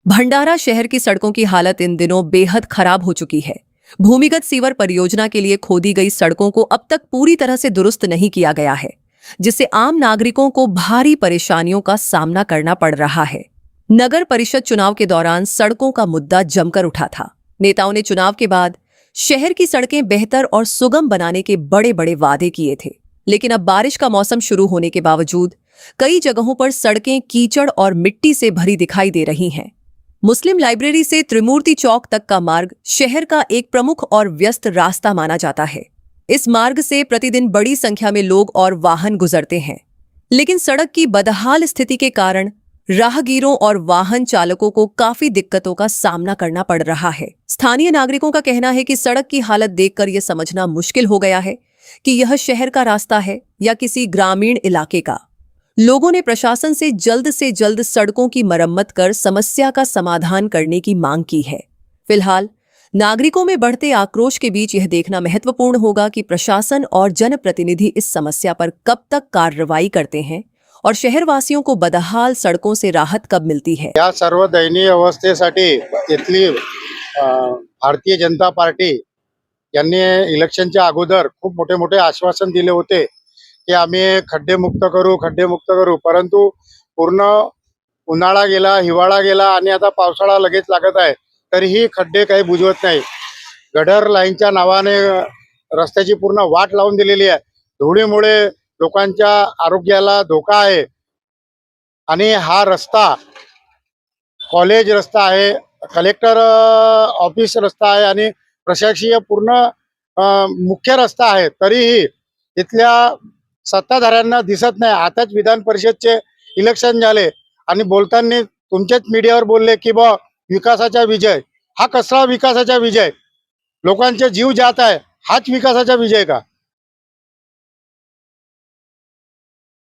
भंडारा शहर की सड़कों की हालत इन दिनों बेहद खराब हो चुकी है। भूमिगत सीवर परियोजना के लिए खोदी गई सड़कों को अब तक पूरी तरह से दुरुस्त नहीं किया गया है, जिससे आम नागरिकों को भारी परेशानियों का सामना करना पड़ रहा है। नगर परिषद चुनाव के दौरान सड़कों का मुद्दा जमकर उठा था। नेताओं ने चुनाव के बाद शहर की सड़कें बेहतर और सुगम बनाने के बड़े बड़े वादे किए थे, लेकिन अब बारिश का मौसम शुरू होने के बावजूद कई जगहों पर सड़कें कीचड़ और मिट्टी से भरी दिखाई दे रही हैं। मुस्लिम लाइब्रेरी से त्रिमूर्ति चौक तक का मार्ग शहर का एक प्रमुख और व्यस्त रास्ता माना जाता है। इस मार्ग से प्रतिदिन बड़ी संख्या में लोग और वाहन गुजरते हैं, लेकिन सड़क की बदहाल स्थिति के कारण राहगीरों और वाहन चालकों को काफी दिक्कतों का सामना करना पड़ रहा है। स्थानीय नागरिकों का कहना है कि सड़क की हालत देखकर यह समझना मुश्किल हो गया है कि यह शहर का रास्ता है या किसी ग्रामीण इलाके का। लोगों ने प्रशासन से जल्द सड़कों की मरम्मत कर समस्या का समाधान करने की मांग की है। फिलहाल नागरिकों में बढ़ते आक्रोश के बीच यह देखना महत्वपूर्ण होगा कि प्रशासन और जनप्रतिनिधि इस समस्या पर कब तक कार्रवाई करते हैं और शहरवासियों को बदहाल सड़कों से राहत कब मिलती है। या सर्व दयनीय अवस्थेसाठी इथली भारतीय जनता पार्टी यांनी इलेक्शनच्या अगोदर खूप मोठे मोठे आश्वासन दिले होते की आम्ही खड्डेमुक्त करू, परंतु पूर्ण उन्हाळा गेला, हिवाळा गेला आणि आता पावसाळा लगेच लागत आहे, तरीही खड्डे काही बुजवत नाही। गडर लाईनच्या नावाने रस्त्याची पूर्ण वाट लावून दिलेली आहे। धुळीमुळे लोकांच्या आरोग्याला धोका आहे आणि हा रस्ता कॉलेज रस्ता आहे, कलेक्टर ऑफिस रस्ता आहे आणि प्रशासकीय पूर्ण मुख्य रस्ता आहे, तरीही इथल्या सत्ताधाऱ्यांना दिसत नाही। आताच विधान परिषदचे इलेक्शन झाले आणि बोलताना तुमच्याच मीडियावर बोलले की बा विकासाचा विजय। हा कसला विकासाचा विजय? लोकांचे जीव जात आहे, हाच विकासाचा विजय का?